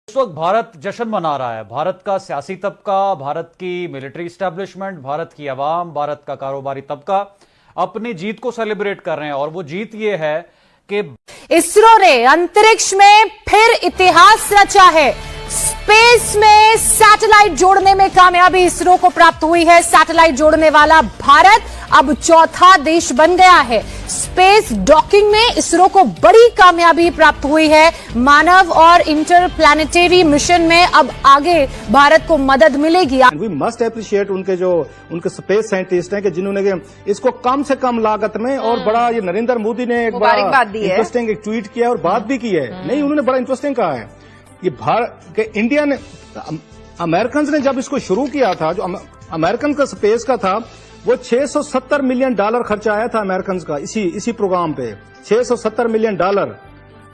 इस वक्त भारत जश्न मना रहा है। भारत का सियासी तबका, भारत की मिलिट्री इस्टेब्लिशमेंट, भारत की आवाम, भारत का कारोबारी तबका अपनी जीत को सेलिब्रेट कर रहे हैं। और वो जीत ये है कि इसरो ने अंतरिक्ष में फिर इतिहास रचा है। स्पेस में सैटेलाइट जोड़ने में कामयाबी इसरो को प्राप्त हुई है। सैटेलाइट जोड़ने वाला भारत अब चौथा देश बन गया है। स्पेस डॉकिंग में इसरो को बड़ी कामयाबी प्राप्त हुई है। मानव और इंटरप्लैनेटरी मिशन में अब आगे भारत को मदद मिलेगी। वी मस्ट अप्रिशिएट उनके स्पेस साइंटिस्ट हैं कि जिन्होंने इसको कम से कम लागत में और बड़ा, ये नरेंद्र मोदी ने एक बड़ा इंटरेस्टिंग एक ट्वीट किया और बात भी की है। नहीं, उन्होंने बड़ा इंटरेस्टिंग कहा है कि भारत के इंडिया ने, अमेरिकन ने जब इसको शुरू किया था, जो अमेरिकन का स्पेस का था, वो $670 मिलियन खर्चा आया था अमेरिकन का इसी प्रोग्राम पे। $670 मिलियन।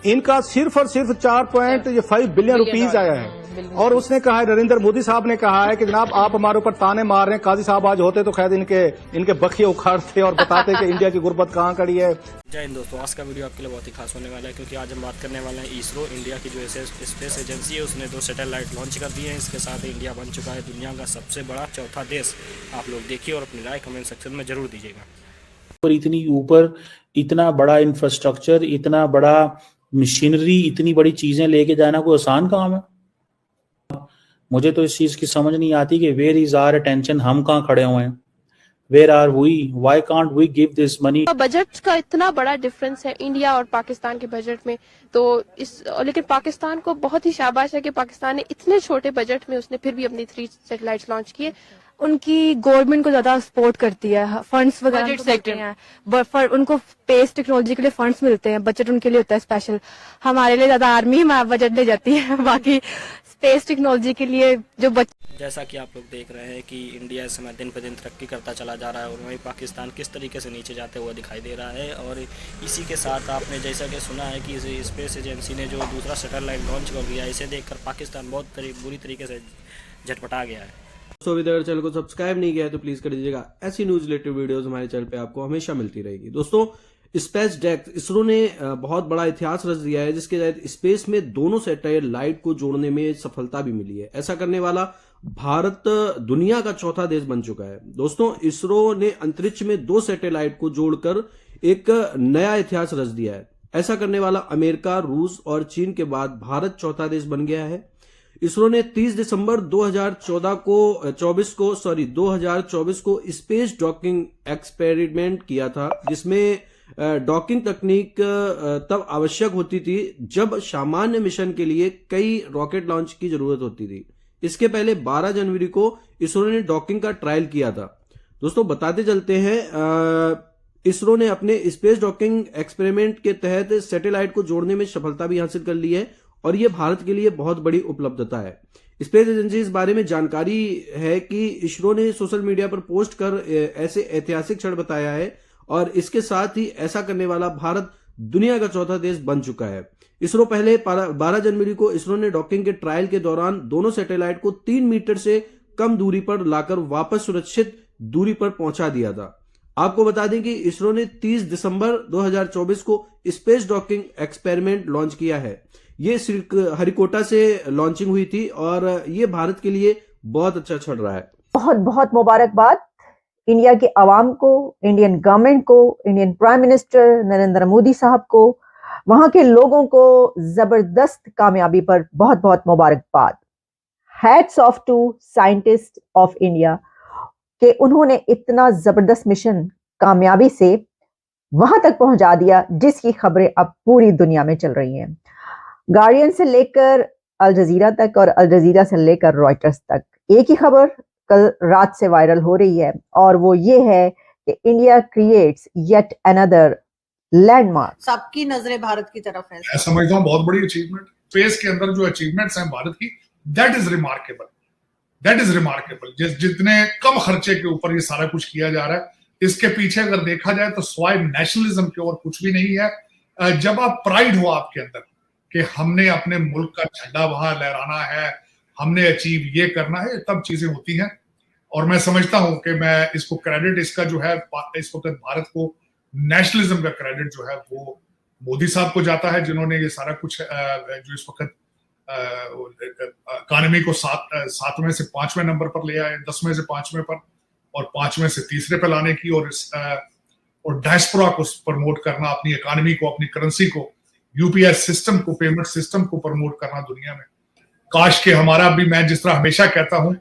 इनका सिर्फ और सिर्फ 4.5 बिलियन रुपीज आया है। और उसने कहा है, नरेंद्र मोदी साहब ने कहा है कि जनाब आप हमारे ऊपर ताने मार रहे हैं। काजी साहब आज होते तो खैर इनके बखिए उखाड़ते और बताते कि इंडिया की गुर्बत कहाँ खड़ी है। जय हिंद दोस्तों, आज का वीडियो आपके लिए बहुत ही खास होने वाला है, क्योंकि आज हम बात करने वाले हैं इसरो, इंडिया की जो स्पेस एजेंसी है, उसने 2 सैटेलाइट लॉन्च कर दिए हैं। इसके साथ इंडिया बन चुका है दुनिया का सबसे बड़ा चौथा देश। आप लोग देखिए और अपनी राय कमेंट सेक्शन में जरूर दीजिएगा। और इतनी ऊपर इतना बड़ा इंफ्रास्ट्रक्चर, इतना बड़ा मशीनरी, इतनी बड़ी चीजें लेके जाना कोई आसान काम है? मुझे तो इस चीज की समझ नहीं आती कि वेयर इज आवर अटेंशन, हम कहाँ खड़े हुए हैं, where are we, why can't we give this money. Budget का इतना बड़ा डिफरेंस है इंडिया और पाकिस्तान के बजट में, तो लेकिन पाकिस्तान को बहुत ही शाबाश है कि पाकिस्तान ने इतने छोटे बजट में उसने फिर भी अपनी 3 सैटेलाइट्स लॉन्च किए। उनकी गवर्नमेंट को ज्यादा सपोर्ट करती है, फंड्स वगैरह मिलते हैं, उनको स्पेस टेक्नोलॉजी के लिए फंड्स मिलते हैं, बजट उनके लिए होता है स्पेशल। हमारे लिए ज्यादा आर्मी हमारा बजट ले जाती है, बाकी स्पेस टेक्नोलॉजी के लिए जो जैसा कि आप लोग देख रहे हैं कि इंडिया इस समय दिन पर दिन तरक्की करता चला जा रहा है और वहीं पाकिस्तान किस तरीके से नीचे जाते हुए दिखाई दे रहा है। और इसी के साथ आपने जैसा कि सुना है कि स्पेस एजेंसी ने जो दूसरा सैटेलाइट लॉन्च कर दिया, इसे देखकर पाकिस्तान बहुत बुरी तरीके से झटपटा गया है। दोस्तों, अभी तक चैनल को सब्सक्राइब नहीं किया है तो प्लीज कर दीजिएगा। ऐसी न्यूज रिलेटेड वीडियोस हमारे चैनल पे आपको हमेशा मिलती रहेगी। दोस्तों, स्पेस डेक्स इसरो ने बहुत बड़ा इतिहास रच दिया है, जिसके तहत स्पेस में दोनों सैटेलाइट को जोड़ने में सफलता भी मिली है। ऐसा करने वाला भारत दुनिया का चौथा देश बन चुका है। दोस्तों, इसरो ने अंतरिक्ष में 2 सैटेलाइट को जोड़कर एक नया इतिहास रच दिया है। ऐसा करने वाला अमेरिका, रूस और चीन के बाद भारत चौथा देश बन गया है। इसरो ने 30 दिसंबर 2024 को स्पेस डॉकिंग एक्सपेरिमेंट किया था, जिसमें डॉकिंग तकनीक तब आवश्यक होती थी जब सामान्य मिशन के लिए कई रॉकेट लॉन्च की जरूरत होती थी। इसके पहले 12 जनवरी को इसरो ने डॉकिंग का ट्रायल किया था। दोस्तों, बताते चलते हैं, इसरो ने अपने स्पेस डॉकिंग एक्सपेरिमेंट के तहत सैटेलाइट को जोड़ने में सफलता भी हासिल कर ली है और यह भारत के लिए बहुत बड़ी उपलब्धता है। स्पेस एजेंसी इस बारे में जानकारी है कि इसरो ने सोशल मीडिया पर पोस्ट कर ऐसे ऐतिहासिक क्षण बताया है और इसके साथ ही ऐसा करने वाला भारत दुनिया का चौथा देश बन चुका है। इसरो पहले 12 जनवरी को इसरो ने डॉकिंग के ट्रायल के दौरान दोनों सैटेलाइट को 3 मीटर से कम दूरी पर लाकर वापस सुरक्षित दूरी पर पहुंचा दिया था। आपको बता दें कि इसरो ने 30 दिसंबर 2024 को स्पेस डॉकिंग एक्सपेरिमेंट लॉन्च किया है। ये हरिकोटा से लॉन्चिंग हुई थी और ये भारत के लिए बहुत अच्छा चल रहा है। बहुत बहुत मुबारकबाद इंडिया के अवाम को, इंडियन गवर्नमेंट को, Indian prime minister Narendra Modi साहब को, वहां के लोगों को जबरदस्त कामयाबी पर बहुत बहुत मुबारकबाद। Hats off to scientist of India कि उन्होंने इतना जबरदस्त मिशन कामयाबी से वहां तक पहुंचा दिया जिसकी खबरें अब पूरी दुनिया में चल रही हैं। गार्डियन से लेकर अल जजीरा तक और अल जजीरा से लेकर रॉयटर्स तक एक ही खबर कल रात से वायरल हो रही है और वो ये है कि India creates yet another landmark. सबकी नजरें भारत की तरफ है। मैं समझता हूँ बहुत बड़ी अचीवमेंट स्पेस के अंदर जो अचीवमेंट्स हैं भारत की, दैट इज रिमार्केबल। जितने कम खर्चे के ऊपर ये सारा कुछ किया जा रहा है, इसके पीछे अगर देखा जाए तो स्वाय नेशनलिज्म के और कुछ भी नहीं है। जब आप प्राइड हो आपके अंदर कि हमने अपने मुल्क का झंडा वहां लहराना है, हमने अचीव ये करना है, तब चीजें होती हैं। और मैं समझता हूं कि मैं इसको क्रेडिट, इसका जो है इस वक्त भारत को नेशनलिज्म का क्रेडिट जो है वो मोदी साहब को जाता है, जिन्होंने ये सारा कुछ जो इस वक्त इकोनॉमी को 7वें से 5वें नंबर पर ले आए, 10वें से 5वें पर और 5वें से 3रे पे लाने की, और डायस्पोरा को प्रमोट करना, अपनी इकोनॉमी को, अपनी करेंसी को, यूपीआई सिस्टम को, पेमेंट सिस्टम को प्रमोट करना दुनिया में। काश के हमारा भी, मैं जिस तरह हमेशा कहता हूं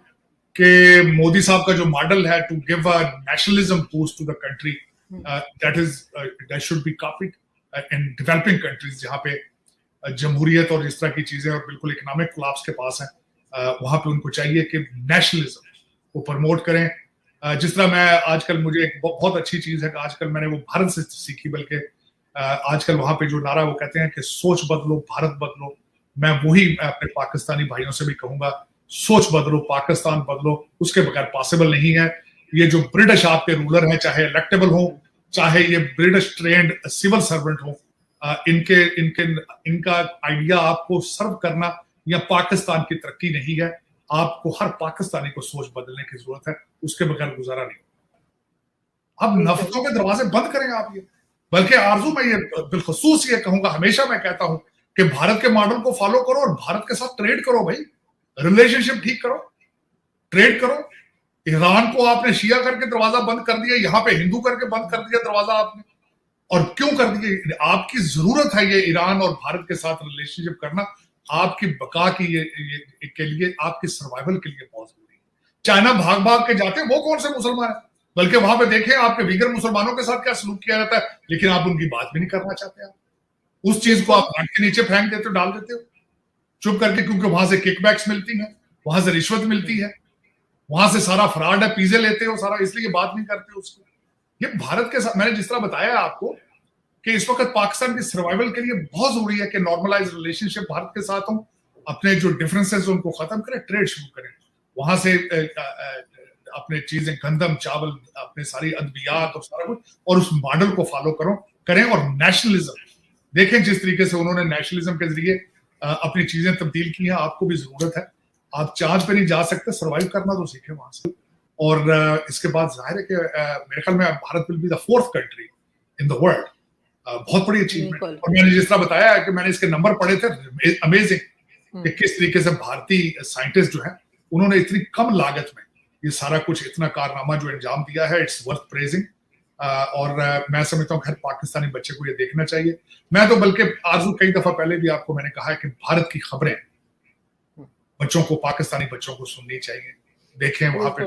कि मोदी साहब का जो मॉडल है to give a nationalism boost to the country, that should be copied in developing countries, जहां पे जमहूरियत और इस तरह की चीजें और बिल्कुल इकोनॉमिक कोलैप्स के पास है, वहां पे उनको चाहिए कि नेशनलिज्म को प्रमोट करें। जिस तरह मैं आजकल, मुझे एक बहुत अच्छी चीज है कि आजकल मैंने वो भारत से सीखी, बल्कि आजकल वहां पे जो नारा वो कहते हैं कि सोच बदलो भारत बदलो, मैं वही अपने पाकिस्तानी भाइयों से भी कहूंगा, सोच बदलो पाकिस्तान बदलो, उसके बगैर पॉसिबल नहीं है। ये जो ब्रिटिश आपके रूलर हैं, चाहे इलेक्टेबल हो, चाहे ये ब्रिटिश ट्रेंड सिविल सर्वेंट हो, इनका आइडिया आपको सर्व करना या पाकिस्तान की तरक्की नहीं है। आपको हर पाकिस्तानी को सोच बदलने की जरूरत है, उसके बगैर गुजारा नहीं। अब नफरतों के दरवाजे बंद करें आप ये, बल्कि आरजू मैं ये बिलखसूस ये कहूंगा, हमेशा मैं कहता हूं कि भारत के मॉडल को फॉलो करो और भारत के साथ ट्रेड करो भाई, रिलेशनशिप ठीक करो, ट्रेड करो। ईरान को आपने शिया करके दरवाजा बंद कर दिया, यहां पे हिंदू करके बंद कर दिया दरवाजा आपने, और क्यों कर दिए? आपकी जरूरत है ये ईरान और भारत के साथ रिलेशनशिप करना, आपकी बका की के लिए, आपकी सर्वाइवल के लिए बहुत जरूरी है। चाइना भाग भाग के जाते हैं, वो कौन से मुसलमान है? बल्कि वहां पे देखें आपके वीगर मुसलमानों के साथ क्या सलूक किया जाता है, लेकिन आप उनकी बात भी नहीं करना चाहते। आप उस चीज को आप नाक के नीचे फेंक देते हो, डाल देते हो चुप करके, क्योंकि वहां से किकबैक्स मिलती हैं, वहां से रिश्वत मिलती है, वहां से सारा फ्रॉड है, पीजे लेते हो सारा, इसलिए बात नहीं करते उसको। ये भारत के साथ, मैंने जिस तरह बताया आपको कि इस वक्त पाकिस्तान की सर्वाइवल के लिए बहुत जरूरी है कि नॉर्मलाइज रिलेशनशिप भारत के साथ हो, अपने जो डिफरेंसेस उनको खत्म करें, ट्रेड शुरू करें, वहां से अपने चीजें, गंदम, चावल, अपने सारी अद्वियात और सारा कुछ, और उस मॉडल को फॉलो करें। और नेशनलिज्म देखें, जिस तरीके से उन्होंने नेशनलिज्म के जरिए अपनी चीजें तब्दील की हैं, आपको भी जरूरत है। आप चांद पे नहीं जा सकते, सर्वाइव करना तो सीखें वहां से। और इसके बाद जाहिर है कि मेरे ख्याल में Bharat will be the 4th country in the world. बहुत बड़ी अचीवमेंट। और मैंने जिस तरह बताया कि मैंने इसके नंबर पढ़े थे, अमेजिंग कि किस तरीके से भारतीय साइंटिस्ट जो है, उन्होंने इतनी कम लागत में ये सारा कुछ, इतना कारनामा जो अंजाम दिया है, इट्स वर्थ प्रेजिंग। और मैं समझता हूँ हर पाकिस्तानी बच्चे को ये देखना चाहिए। मैं तो बल्कि आरजू, कई दफा पहले भी आपको मैंने कहा है कि भारत की खबरें बच्चों को, पाकिस्तानी बच्चों को सुननी चाहिए, देखें वहां पे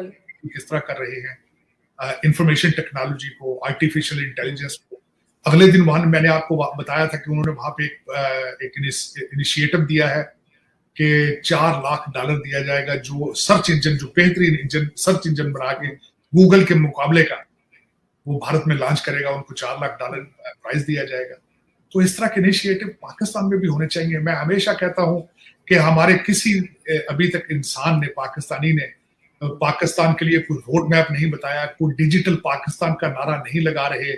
किस तरह कर रहे हैं इंफॉर्मेशन टेक्नोलॉजी को, आर्टिफिशियल इंटेलिजेंस को। अगले दिन वहां मैंने आपको बताया था कि उन्होंने वहां पे एक इनिशिएटिव दिया है कि $4 लाख दिया जाएगा, जो सर्च इंजन, जो बेहतरीन इंजन, सर्च इंजन बना के गूगल के मुकाबले का वो भारत में लॉन्च करेगा, उनको $4 लाख प्राइज दिया जाएगा। तो इस तरह के इनिशिएटिव पाकिस्तान में भी होने चाहिए। मैं हमेशा कहता हूं कि हमारे किसी अभी तक इंसान ने, पाकिस्तानी ने, पाकिस्तान के लिए कोई रोड मैप नहीं बताया, कोई डिजिटल पाकिस्तान का नारा नहीं लगा रहे,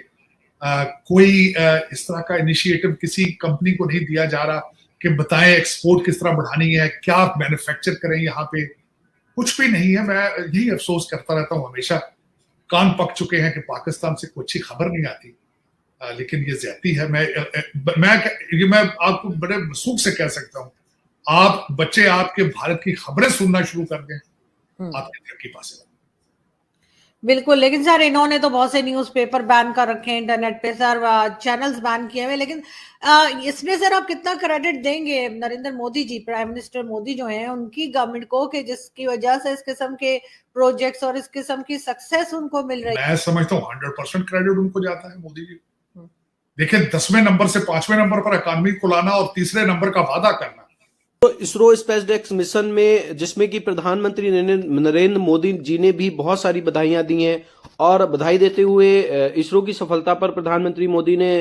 कोई इस तरह का इनिशिएटिव किसी कंपनी को नहीं दिया जा रहा कि बताएं एक्सपोर्ट किस तरह बढ़ानी है, क्या मैन्युफैक्चर करें यहाँ पे, कुछ भी नहीं है। मैं यही अफसोस करता रहता हूँ हमेशा। कान पक चुके हैं कि पाकिस्तान से कोई अच्छी खबर नहीं आती, लेकिन ये ज्यादती है। मैं आपको बड़े वसूख से कह सकता हूँ, आप बच्चे आपके भारत की खबरें सुनना शुरू कर दें, आपकी तरक्की पास। बिल्कुल, लेकिन सर इन्होंने तो बहुत से न्यूज़पेपर बैन कर रखे हैं, इंटरनेट पे सर चैनल्स बैन किए हुए, लेकिन इसमें सर आप कितना क्रेडिट देंगे नरेंद्र मोदी जी, प्राइम मिनिस्टर मोदी जो हैं, उनकी गवर्नमेंट को, कि जिसकी वजह से इस किस्म के प्रोजेक्ट्स और इस किस्म की सक्सेस उनको मिल रही है? मैं समझता हूँ 100% क्रेडिट उनको जाता है, मोदी जी। देखिए, 10वें नंबर से 5वें नंबर पर इकॉनमी को लाना और 3रे नंबर का वादा करना। तो इसरो स्पेसडेक्स मिशन में, जिसमें कि प्रधानमंत्री नरेंद्र मोदी जी ने भी बहुत सारी बधाइयां दी हैं, और बधाई देते हुए इसरो की सफलता पर प्रधानमंत्री मोदी ने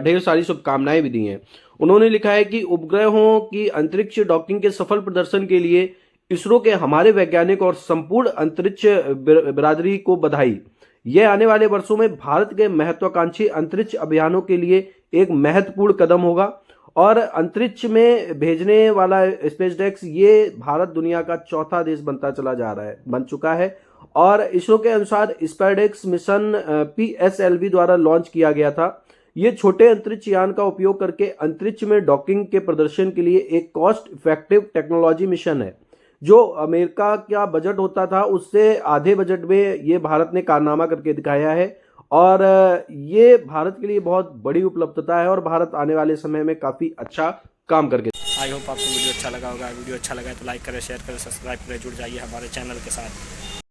ढेर सारी शुभकामनाएं भी दी हैं। उन्होंने लिखा है कि उपग्रहों की अंतरिक्ष डॉकिंग के सफल प्रदर्शन के लिए इसरो के हमारे वैज्ञानिक और संपूर्ण अंतरिक्ष बिरादरी को बधाई। यह आने वाले वर्षों में भारत के महत्वाकांक्षी अंतरिक्ष अभियानों के लिए एक महत्वपूर्ण कदम होगा, और अंतरिक्ष में भेजने वाला स्पेसडेक्स ये भारत दुनिया का 4था देश बन चुका है। और इसरो के अनुसार स्पेसडेक्स मिशन PSLV द्वारा लॉन्च किया गया था। ये छोटे अंतरिक्ष यान का उपयोग करके अंतरिक्ष में डॉकिंग के प्रदर्शन के लिए एक कॉस्ट इफेक्टिव टेक्नोलॉजी मिशन है। जो अमेरिका का बजट होता था उससे आधे बजट में ये भारत ने कारनामा करके दिखाया है और ये भारत के लिए बहुत बड़ी उपलब्धता है और भारत आने वाले समय में काफी अच्छा काम करके। आई होप आपको वीडियो अच्छा लगा होगा। वीडियो अच्छा लगा तो लाइक करें, शेयर करें, सब्सक्राइब करें, जुड़ जाइए हमारे चैनल के साथ।